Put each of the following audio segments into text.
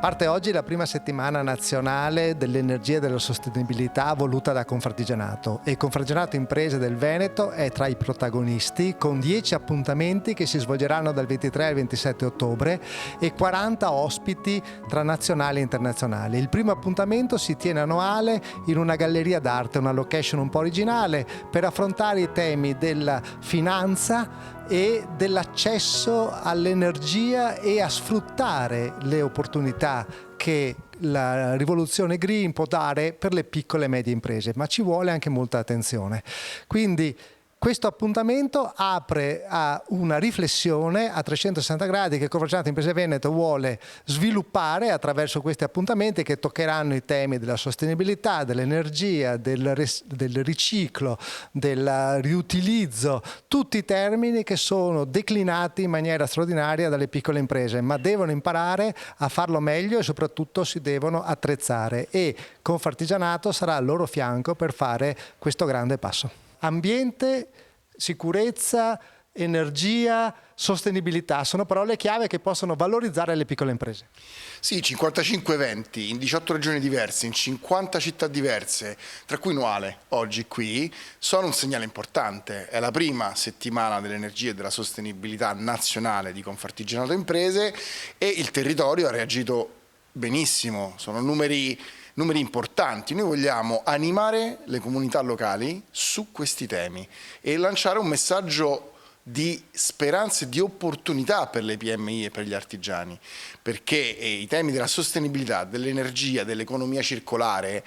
Parte oggi la prima settimana nazionale dell'energia e della sostenibilità voluta da Confartigianato, e Confartigianato Imprese del Veneto è tra i protagonisti, con 10 appuntamenti che si svolgeranno dal 23 al 27 ottobre e 40 ospiti tra nazionali e internazionali. Il primo appuntamento si tiene annuale in una galleria d'arte, una location un po' originale, per affrontare i temi della finanza e dell'accesso all'energia e a sfruttare le opportunità che la rivoluzione green può dare per le piccole e medie imprese, ma ci vuole anche molta attenzione. Quindi questo appuntamento apre a una riflessione a 360 gradi che Confartigianato Imprese Veneto vuole sviluppare attraverso questi appuntamenti, che toccheranno i temi della sostenibilità, dell'energia, del riciclo, del riutilizzo, tutti i termini che sono declinati in maniera straordinaria dalle piccole imprese, ma devono imparare a farlo meglio e soprattutto si devono attrezzare, e Confartigianato sarà al loro fianco per fare questo grande passo. Ambiente, sicurezza, energia, sostenibilità sono parole chiave che possono valorizzare le piccole imprese. Sì, 55 eventi in 18 regioni diverse, in 50 città diverse, tra cui Nuale, oggi qui, sono un segnale importante. È la prima settimana dell'energia e della sostenibilità nazionale di Confartigianato Imprese e il territorio ha reagito benissimo, sono numeri importanti. Noi vogliamo animare le comunità locali su questi temi e lanciare un messaggio di speranza e di opportunità per le PMI e per gli artigiani, perché i temi della sostenibilità, dell'energia, dell'economia circolare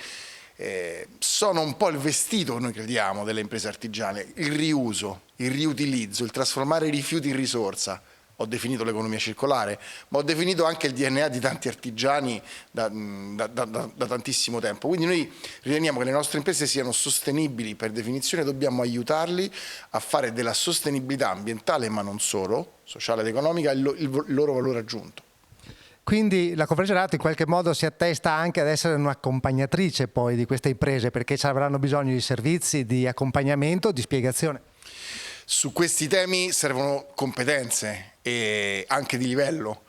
sono un po' il vestito, noi crediamo, delle imprese artigiane. Il riuso, il riutilizzo, il trasformare i rifiuti in risorsa. Ho definito l'economia circolare, ma ho definito anche il DNA di tanti artigiani da tantissimo tempo. Quindi noi riteniamo che le nostre imprese siano sostenibili, per definizione dobbiamo aiutarli a fare della sostenibilità ambientale, ma non solo, sociale ed economica, il loro valore aggiunto. Quindi la Confartigianato in qualche modo si attesta anche ad essere un'accompagnatrice poi di queste imprese, perché ci avranno bisogno di servizi, di accompagnamento, di spiegazione. Su questi temi servono competenze e anche di livello.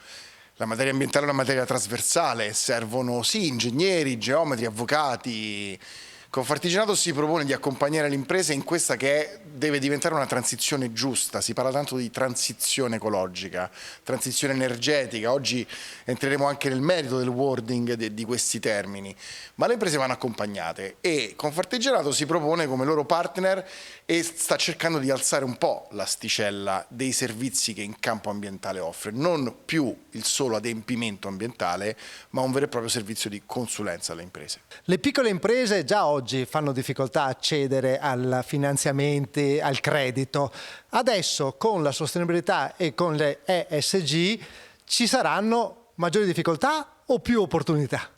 La materia ambientale è una materia trasversale, servono sì ingegneri, geometri, avvocati. Confartigianato si propone di accompagnare l'impresa in questa che deve diventare una transizione giusta. Si parla tanto di transizione ecologica, transizione energetica. Oggi entreremo anche nel merito del wording di questi termini, ma le imprese vanno accompagnate e Confartigianato si propone come loro partner e sta cercando di alzare un po' l'asticella dei servizi che in campo ambientale offre, non più il solo adempimento ambientale, ma un vero e proprio servizio di consulenza alle imprese. Le piccole imprese già oggi fanno difficoltà a accedere ai finanziamenti, al credito. Adesso con la sostenibilità e con le ESG ci saranno maggiori difficoltà o più opportunità?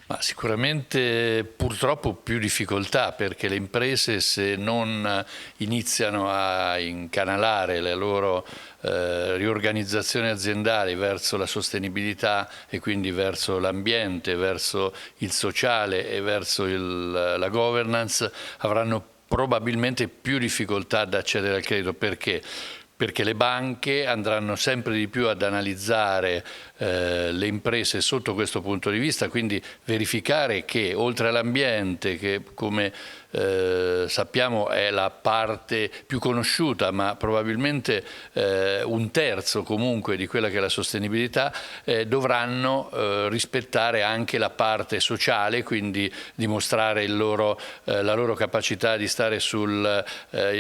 Ma sicuramente purtroppo più difficoltà, perché le imprese, se non iniziano a incanalare le loro riorganizzazioni aziendali verso la sostenibilità e quindi verso l'ambiente, verso il sociale e verso la governance, avranno probabilmente più difficoltà ad accedere al credito. Perché? Perché le banche andranno sempre di più ad analizzare le imprese sotto questo punto di vista, quindi verificare che oltre all'ambiente, che come sappiamo è la parte più conosciuta, ma probabilmente un terzo comunque di quella che è la sostenibilità, dovranno rispettare anche la parte sociale, quindi dimostrare la loro capacità di stare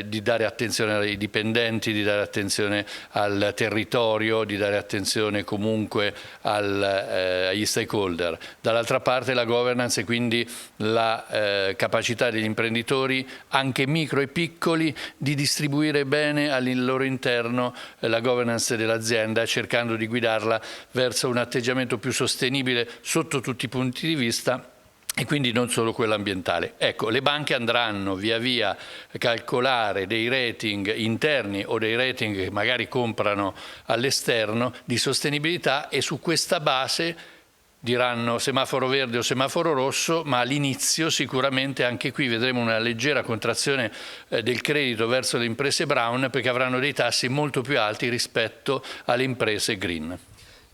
di dare attenzione ai dipendenti, di dare attenzione al territorio, di dare attenzione comunque agli stakeholder. Dall'altra parte la governance e quindi la capacità degli imprenditori, anche micro e piccoli, di distribuire bene al loro interno la governance dell'azienda, cercando di guidarla verso un atteggiamento più sostenibile sotto tutti i punti di vista, e quindi non solo quello ambientale. Ecco, le banche andranno via via a calcolare dei rating interni o dei rating che magari comprano all'esterno di sostenibilità, e su questa base diranno semaforo verde o semaforo rosso, ma all'inizio sicuramente anche qui vedremo una leggera contrazione del credito verso le imprese brown, perché avranno dei tassi molto più alti rispetto alle imprese green.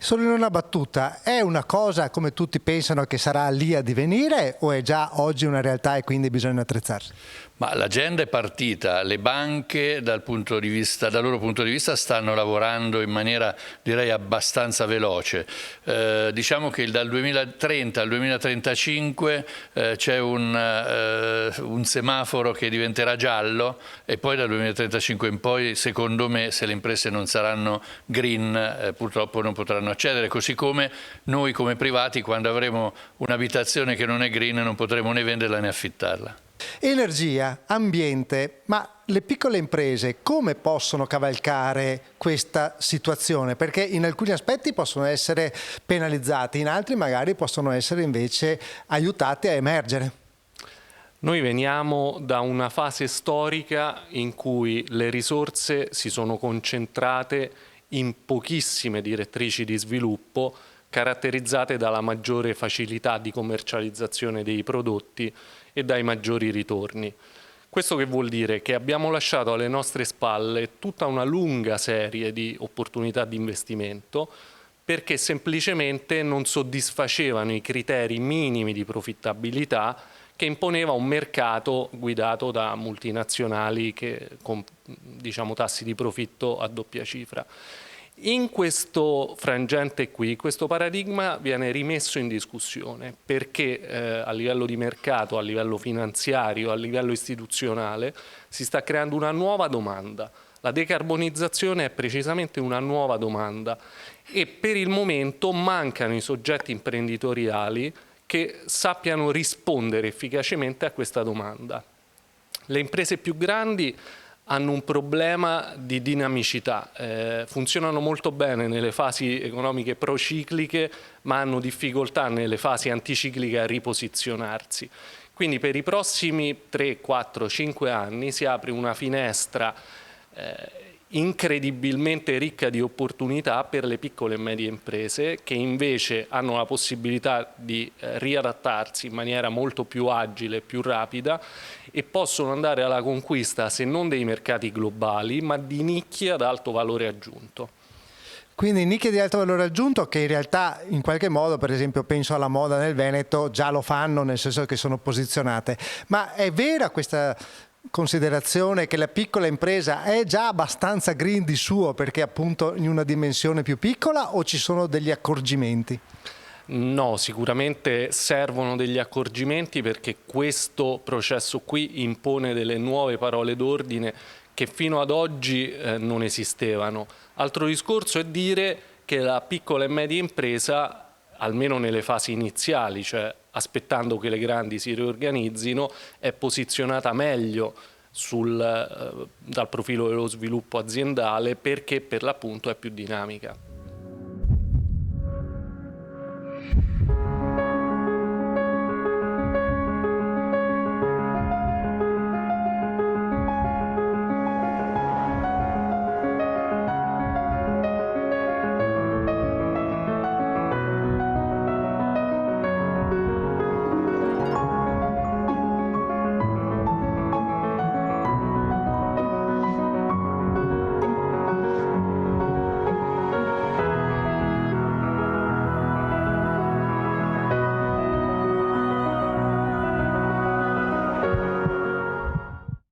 Solo in una battuta, è una cosa come tutti pensano che sarà lì a divenire o è già oggi una realtà e quindi bisogna attrezzarsi? Ma l'agenda è partita, le banche dal loro punto di vista stanno lavorando in maniera direi abbastanza veloce. Diciamo che dal 2030 al 2035 c'è un semaforo che diventerà giallo e poi dal 2035 in poi secondo me se le imprese non saranno green purtroppo non potranno accedere, così come noi come privati quando avremo un'abitazione che non è green non potremo né venderla né affittarla. Energia, ambiente, ma le piccole imprese come possono cavalcare questa situazione? Perché in alcuni aspetti possono essere penalizzati, in altri magari possono essere invece aiutati a emergere. Noi veniamo da una fase storica in cui le risorse si sono concentrate in pochissime direttrici di sviluppo, caratterizzate dalla maggiore facilità di commercializzazione dei prodotti e dai maggiori ritorni. Questo che vuol dire? Che abbiamo lasciato alle nostre spalle tutta una lunga serie di opportunità di investimento perché semplicemente non soddisfacevano i criteri minimi di profittabilità che imponeva un mercato guidato da multinazionali con tassi di profitto a doppia cifra. In questo frangente qui, questo paradigma viene rimesso in discussione perché a livello di mercato, a livello finanziario, a livello istituzionale si sta creando una nuova domanda. La decarbonizzazione è precisamente una nuova domanda e per il momento mancano i soggetti imprenditoriali che sappiano rispondere efficacemente a questa domanda. Le imprese più grandi hanno un problema di dinamicità, funzionano molto bene nelle fasi economiche procicliche ma hanno difficoltà nelle fasi anticicliche a riposizionarsi. Quindi per i prossimi 3, 4, 5 anni si apre una finestra incredibilmente ricca di opportunità per le piccole e medie imprese che invece hanno la possibilità di riadattarsi in maniera molto più agile e più rapida e possono andare alla conquista se non dei mercati globali ma di nicchie ad alto valore aggiunto. Quindi nicchie di alto valore aggiunto che in realtà in qualche modo, per esempio penso alla moda nel Veneto, già lo fanno nel senso che sono posizionate. Ma è vera questa considerazione che la piccola impresa è già abbastanza green di suo perché appunto in una dimensione più piccola o ci sono degli accorgimenti? No, sicuramente servono degli accorgimenti perché questo processo qui impone delle nuove parole d'ordine che fino ad oggi non esistevano. Altro discorso è dire che la piccola e media impresa, almeno nelle fasi iniziali, cioè aspettando che le grandi si riorganizzino, è posizionata meglio dal profilo dello sviluppo aziendale perché per l'appunto è più dinamica.